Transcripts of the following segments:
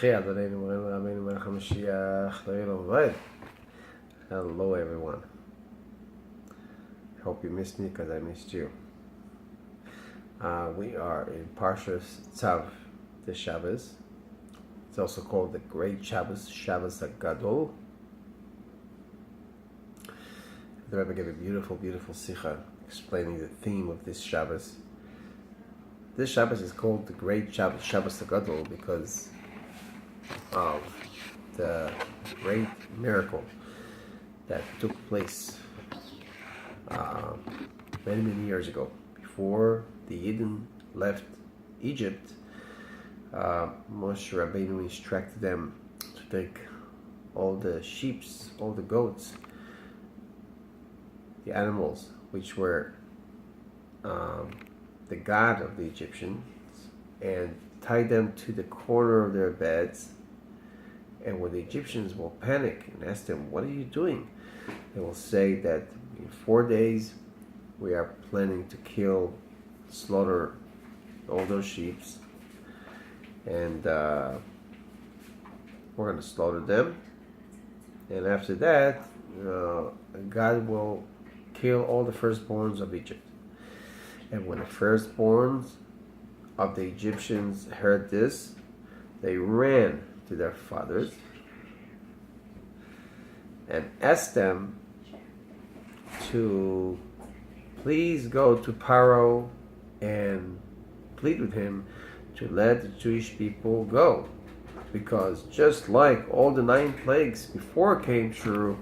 Adonenu Rabbeinu Melech HaMashiach Le'olam Vaed. Hello everyone. Hope you missed me because I missed you. We are in Parshas Tzav this Shabbos. It's also called the Great Shabbos, Shabbos HaGadol. The Rebbe gave a beautiful, beautiful sikha explaining the theme of this Shabbos. This Shabbos is called the Great Shabbos, Shabbos HaGadol, because of the great miracle that took place many, many years ago. Before the Yidden left Egypt, Moshe Rabbeinu instructed them to take all the sheep, all the goats, the animals which were the god of the Egyptians, and tie them to the corner of their beds. And when the Egyptians will panic and ask them, "What are you doing?" they will say that in 4 days we are planning to slaughter all those sheep, and we're going to slaughter them. And after that, God will kill all the firstborns of Egypt. And when the firstborns of the Egyptians heard this, they ran to their fathers and asked them to please go to Pharaoh and plead with him to let the Jewish people go, because just like all the 9 plagues before came true,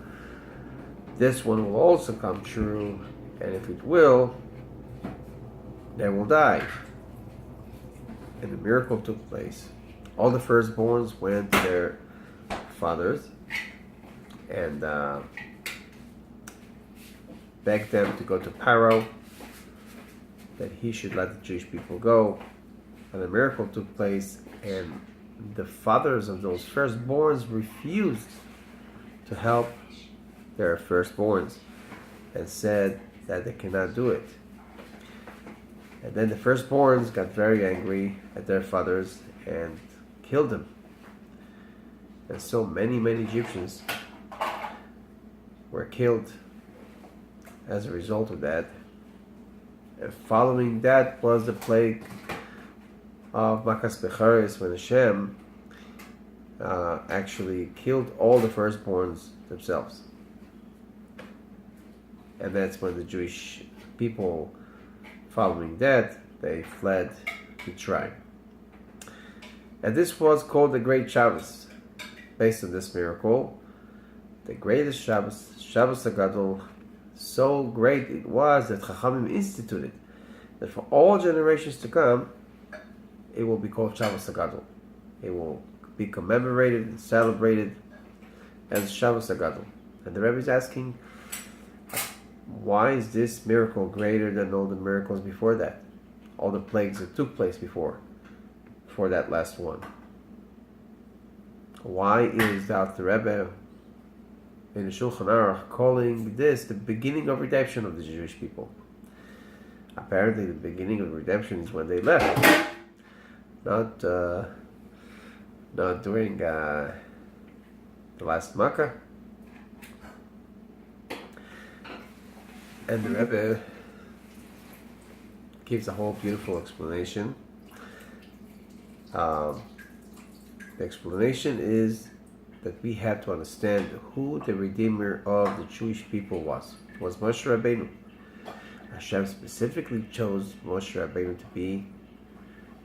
this one will also come true, and if it will, they will die. And the miracle took place. All the firstborns went to their fathers and begged them to go to Pharaoh, that he should let the Jewish people go. And the miracle took place, and the fathers of those firstborns refused to help their firstborns and said that they cannot do it. And then the firstborns got very angry at their fathers and killed them. And so many, many Egyptians were killed as a result of that. And following that was the plague of Makas Becharis, when Hashem actually killed all the firstborns themselves. And that's when the Jewish people, following that, they fled to Mitzrayim. And this was called the Great Shabbos, based on this miracle. The greatest Shabbos, Shabbos HaGadol, so great it was that Chachamim instituted that for all generations to come, it will be called Shabbos HaGadol. It will be commemorated and celebrated as Shabbos HaGadol. And the Rebbe is asking, why is this miracle greater than all the miracles before that? All the plagues that took place before that last one. Why is the Rebbe in the Shulchan Aruch calling this the beginning of redemption of the Jewish people? Apparently the beginning of redemption is when they left. Not during the last Makkah. And the Rebbe gives a whole beautiful explanation. The explanation is that we have to understand who the Redeemer of the Jewish people was. It was Moshe Rabbeinu. Hashem specifically chose Moshe Rabbeinu to be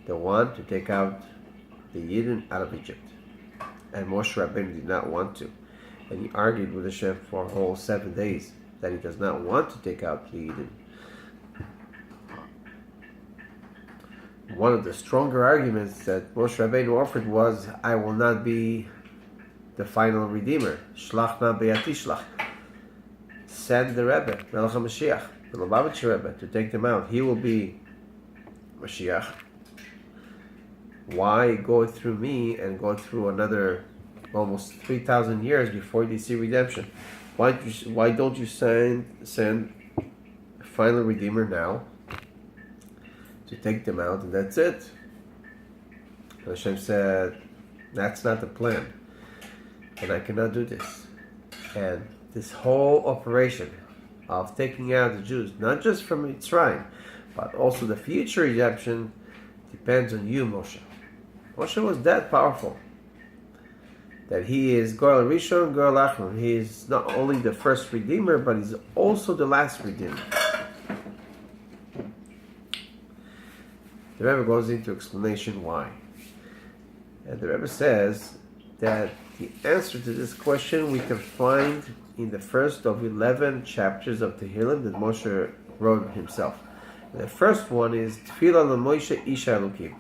the one to take out the Yidden out of Egypt. And Moshe Rabbeinu did not want to. And he argued with Hashem for a whole 7 days that he does not want to take out the Yidden. One of the stronger arguments that Moshe Rabbeinu offered was, I will not be the final Redeemer. Shlach na beyati shlach. Send the Rebbe, Melech HaMashiach, the Lubavitcher Rebbe, to take them out. He will be Mashiach. Why go through me and go through another almost 3,000 years before they see redemption? Why don't you send a final Redeemer now to take them out, and that's it? And Hashem said, That's not the plan. And I cannot do this. And this whole operation of taking out the Jews, not just from Mitzrayim, but also the future redemption, depends on you, Moshe. Moshe was that powerful that he is Goel Rishon, Goel Achron. He is not only the first redeemer, but he's also the last redeemer. The Rebbe goes into explanation why. And the Rebbe says that the answer to this question we can find in the first of 11 chapters of Tehillim that Moshe wrote himself. And the first one is Tefillah LaMoshe Ish Elokim.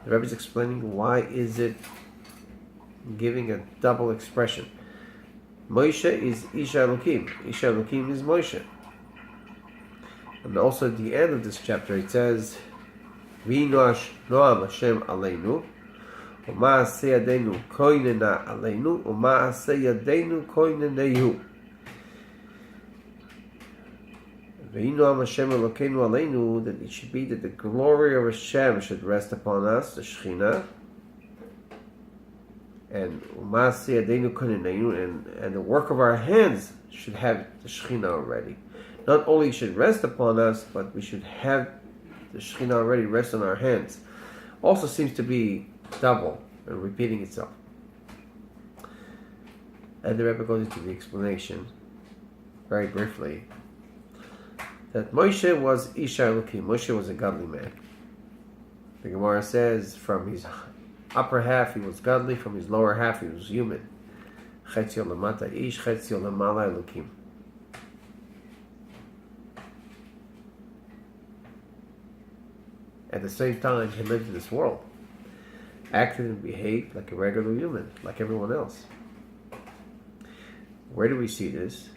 The Rebbe is explaining why is it giving a double expression. Moshe is Ish Elokim. Ish Elokim is Moshe. And also at the end of this chapter it says V'inoash Noam Hashem Aleinu U'ma'aseh yadeinu koinena aleinu U'ma'aseh yadeinu koinenehu. V'inoam Hashem Elokeinu Aleinu, that it should be that the glory of Hashem should rest upon us, the Shekhinah, and U'ma'aseh yadeinu koinenehu, and the work of our hands should have the Shekhinah already. Not only should rest upon us, but we should have the Shekhinah already rest on our hands. Also seems to be double and repeating itself. And the Rebbe goes into the explanation, very briefly, that Moshe was Ish Elokim. Moshe was a godly man. The Gemara says from his upper half he was godly, from his lower half he was human. Chetzio lamata ish, chetzio lamala Elokim. At the same time, he lived in this world, acted and behaved like a regular human, like everyone else. Where do we see this?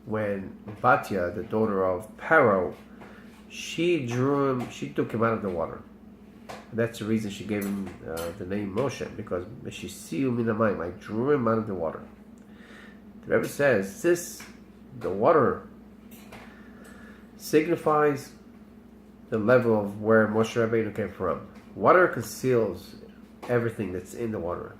When Batya, the daughter of Paro, she took him out of the water. And that's the reason she gave him the name Moshe, because Meshisiu Minamayim, I drew him out of the water. The Rebbe says the water signifies the level of where Moshe Rabbeinu came from. Water conceals everything that's in the water.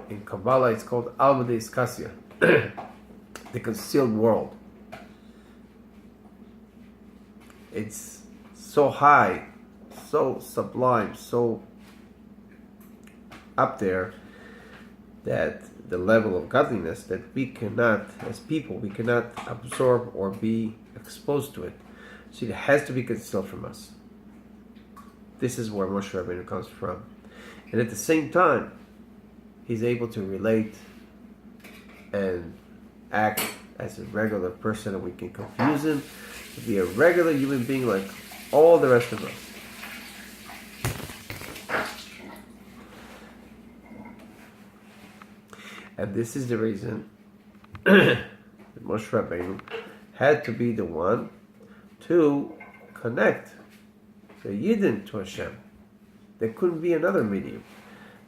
In Kabbalah, it's called Alma Iskasya, the concealed world. It's so high, so sublime, so up there that the level of godliness that we cannot, as people, we cannot absorb or be exposed to it. So it has to be concealed from us. This is where Moshe Rabbeinu comes from. And at the same time, he's able to relate and act as a regular person, and we can confuse him to be a regular human being like all the rest of us. And this is the reason that Moshe Rabbeinu had to be the one to connect the Yidden to Hashem. There couldn't be another medium.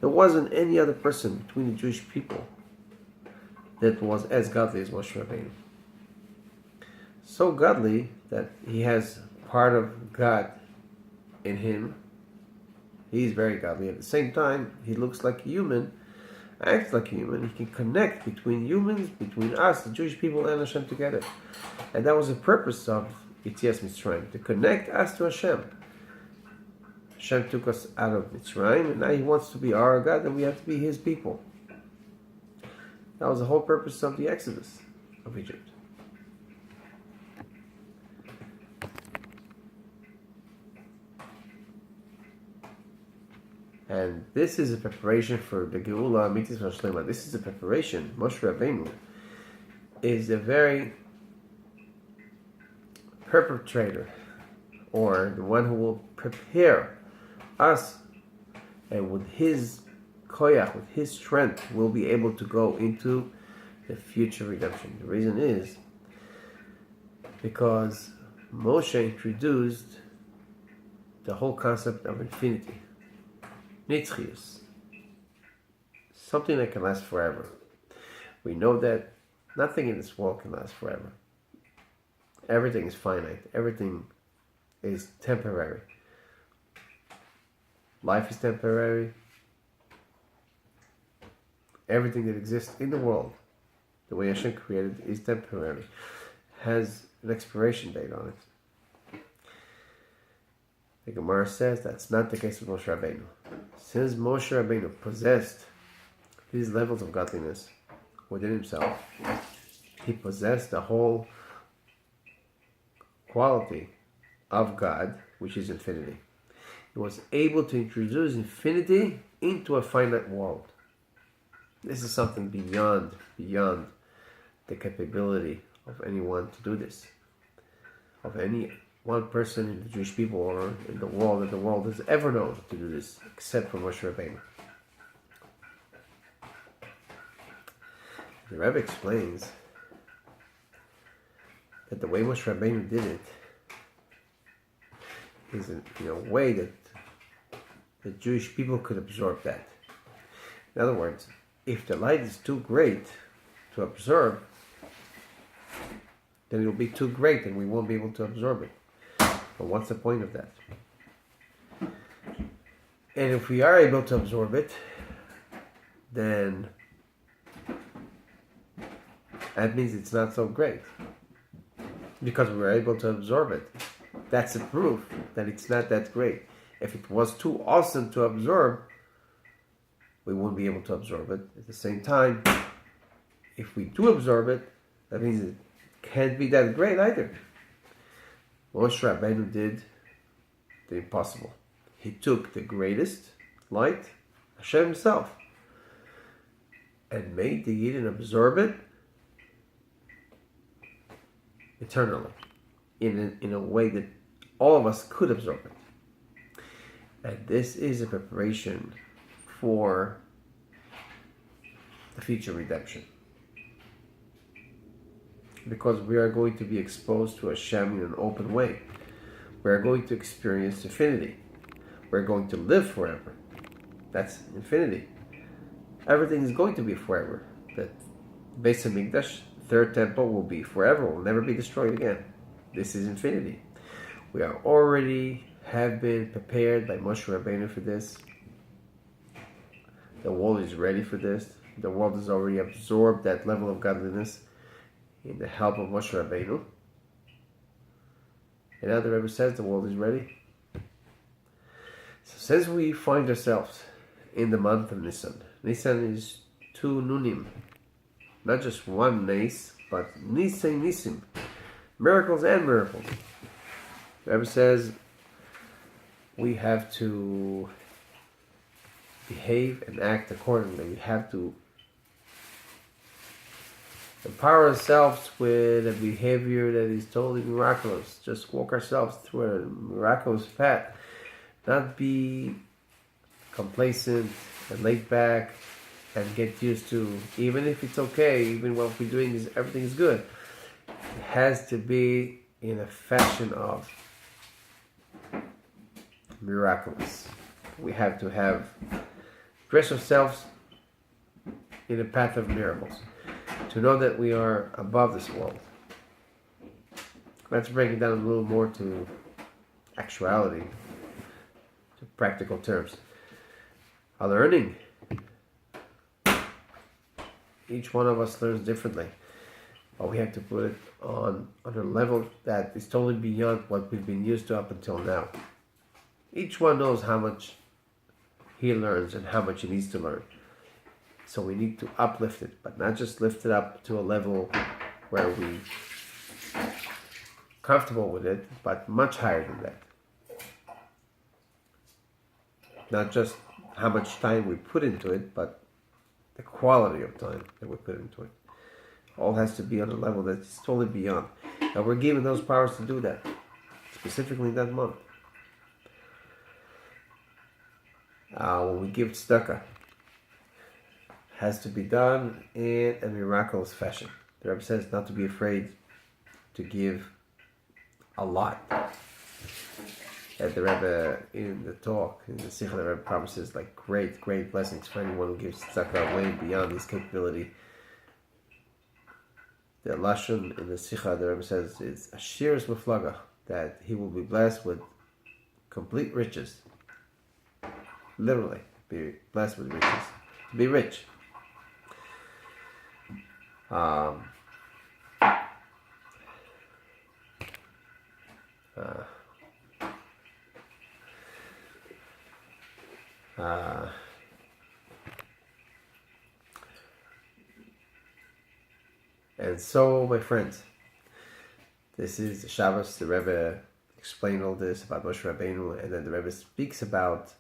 There wasn't any other person between the Jewish people that was as godly as Moshe Rabbeinu. So godly that he has part of God in him. He's very godly. At the same time, he looks like a human, acts like a human. He can connect between humans, between us, the Jewish people, and Hashem together. And that was the purpose of Yetzias Mitzrayim, to connect us to Hashem. Hashem took us out of Mitzrayim, and now he wants to be our God, and we have to be his people. That was the whole purpose of the Exodus of Egypt. And this is a preparation for the Geula Mitzvah Shlema. This is a preparation. Moshe Rabbeinu is a very perpetrator, or the one who will prepare us, and with his koyach, with his strength, will be able to go into the future redemption. The reason is because Moshe introduced the whole concept of infinity. Nitzchius, something that can last forever. We know that nothing in this world can last forever. Everything is finite. Everything is temporary. Life is temporary. Everything that exists in the world, the way Hashem created, is temporary. Has an expiration date on it. The Gemara says that's not the case with Moshe Rabbeinu. Since Moshe Rabbeinu possessed these levels of godliness within himself, he possessed the whole quality of God, which is infinity. He was able to introduce infinity into a finite world. This is something beyond the capability of anyone to do this. Of any one person in the Jewish people or in the world that the world has ever known to do this, except for Moshe Rabbeinu. The Rebbe explains that the way Moshe Rabbeinu did it is in a way that the Jewish people could absorb that. In other words, if the light is too great to absorb, then it will be too great and we won't be able to absorb it. But what's the point of that? And if we are able to absorb it, then that means it's not so great. Because we're able to absorb it. That's a proof that it's not that great. If it was too awesome to absorb, we won't be able to absorb it. At the same time, if we do absorb it, that means it can't be that great either. Moshe Rabbeinu did the impossible. He took the greatest light, Hashem himself, and made the Yidden absorb it eternally, in a way that all of us could absorb it. And this is a preparation for the future redemption. Because we are going to be exposed to Hashem in an open way. We are going to experience infinity. We're going to live forever. That's infinity. Everything is going to be forever. The Beis HaMikdash, third temple, will be forever, will never be destroyed again. This is infinity. We are already have been prepared by Moshe Rabbeinu for this. The world is ready for this. The world has already absorbed that level of godliness in the help of Moshe Rabbeinu. And now the Rebbe says the world is ready. So since we find ourselves in the month of Nisan, Nisan is 2 Nunim. Not just one Nes, but Nisei Nisim. Miracles and miracles. The Rebbe says we have to behave and act accordingly. We have to empower ourselves with a behavior that is totally miraculous. Just walk ourselves through a miraculous path. Not be complacent and laid back and get used to, even if it's okay, even what we're doing is everything is good. It has to be in a fashion of miraculous. We have to dress ourselves in a path of miracles, to know that we are above this world. Let's break it down a little more to actuality, to practical terms. Our learning, each one of us learns differently, but we have to put it on a level that is totally beyond what we've been used to up until now. Each one knows how much he learns and how much he needs to learn. So we need to uplift it, but not just lift it up to a level where we comfortable with it, but much higher than that. Not just how much time we put into it, but the quality of time that we put into it. All has to be on a level that's totally beyond. And we're given those powers to do that, specifically in that month. When we give tzedakah, has to be done in a miraculous fashion. The Rebbe says not to be afraid to give a lot. And the Rebbe, in the talk, in the Sikha, the Rebbe promises like great blessings for anyone who gives tzedakah way beyond his capability. The Lashon in the Sikha, the Rebbe says, is Ashiras Muflaga, that he will be blessed with complete riches. literally, be blessed with riches, to be rich. And so, my friends, this is the Shabbos. The Rebbe explained all this about Moshe Rabbeinu, and then the Rebbe speaks about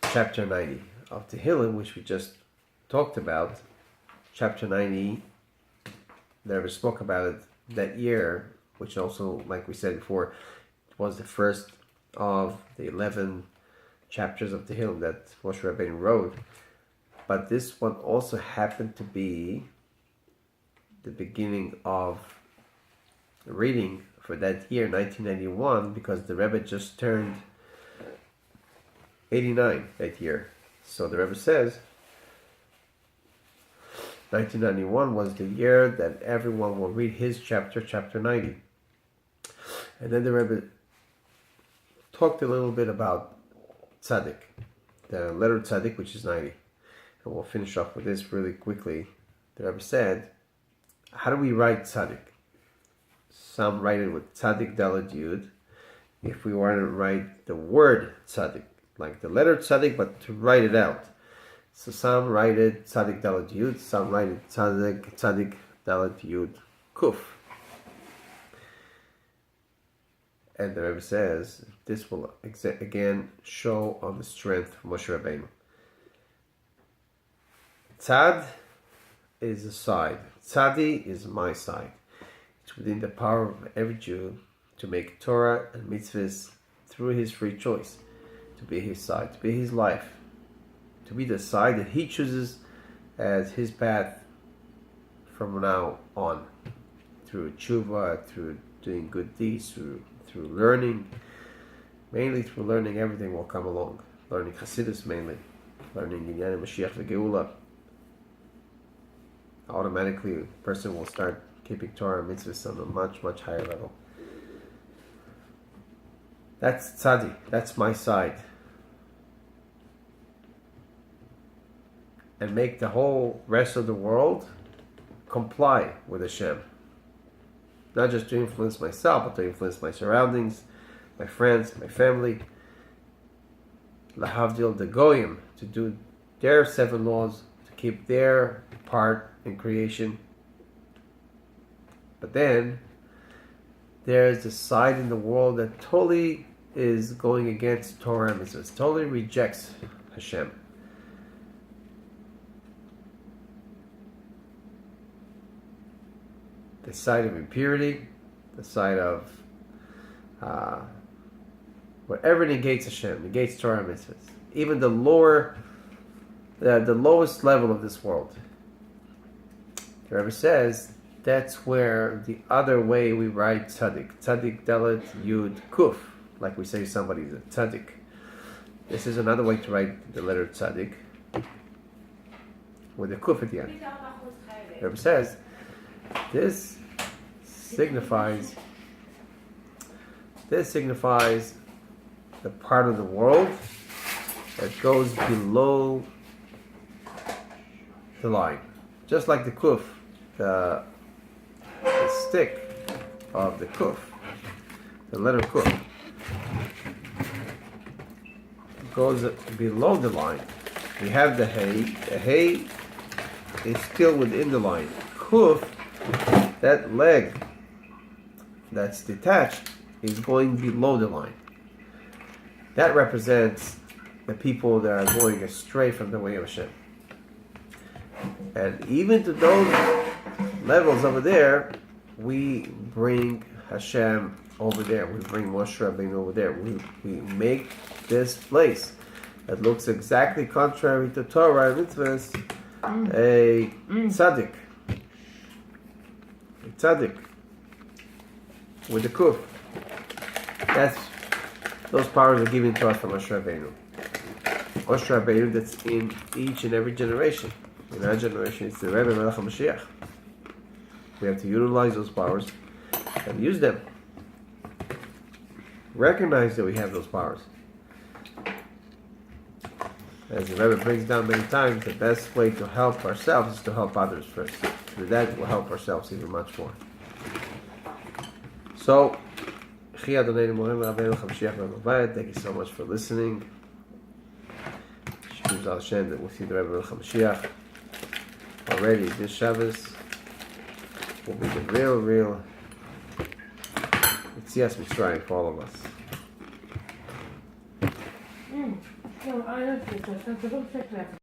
chapter 90 of Tehillim, which we just talked about. Chapter 90, the Rebbe spoke about it that year, which also, like we said before, was the first of the 11 chapters of Tehillim that Moshe Rabbeinu wrote. But this one also happened to be the beginning of the reading for that year, 1991, because the Rebbe just turned 89 that year. So the Rebbe says 1991 was the year that everyone will read his chapter, chapter 90. And then the Rebbe talked a little bit about tzaddik, the letter tzaddik, which is 90. And we'll finish off with this really quickly. The Rebbe said, how do we write tzaddik? Some write it with tzaddik daled yud. If we want to write the word tzaddik, like the letter tzaddik, but to write it out. So some write it tzaddik daled yud, some write it tzaddik daled yud kuf. And the Rebbe says this will again show on the strength of Moshe Rabbeinu. Tzad is a side. Tzadi is my side. It's within the power of every Jew to make Torah and mitzvahs through his free choice, to be his side, to be his life, to be the side that he chooses as his path from now on, through tshuva, through doing good deeds, through learning. Mainly through learning, everything will come along. Learning Chassidus mainly, learning Inyan Mashiach v'Geula. Automatically, a person will start keeping Torah and mitzvahs on a much, much higher level. That's tzadi. That's my side. And make the whole rest of the world comply with Hashem. Not just to influence myself, but to influence my surroundings, my friends, my family. Lahavdil the Goyim, to do their 7 laws, to keep their part in creation. But then there's a side in the world that totally is going against Torah and mitzvahs, totally rejects Hashem. The side of impurity, the side of whatever negates Hashem, negates Torah and mitzvahs, even the lowest level of this world. The Rebbe says that's where the other way we write tzaddik, tzaddik daled yud kuf, like we say somebody's a tzaddik. This is another way to write the letter tzaddik with a kuf at the end. The Rebbe says this signifies the part of the world that goes below the line. Just like the kuf, the stick of the kuf, the letter kuf, goes below the line. We have the hay. The hay is still within the line. Kuf, that leg that's detached, is going below the line. That represents the people that are going astray from the way of Hashem. And even to those levels over there, we bring Hashem over there. We bring Moshe Rabbeinu over there. We make this place that looks exactly contrary to Torah and mitzvahs a tzaddik. A tzaddik with the kuf. Those powers are given to us from Moshe Rabbeinu. Moshe Rabbeinu that's in each and every generation. In our generation, it's the Rebbe Melech Mashiach. We have to utilize those powers and use them. Recognize that we have those powers. As the Rebbe brings down many times, the best way to help ourselves is to help others first. Through that, we'll help ourselves even much more. So, thank you so much for listening. Shukuz al Shem that we'll see the Rebbe Melech HaMashiach. Already this Shabbos will be the real Yetzias Mitzrayim for all of us. No, I don't think so.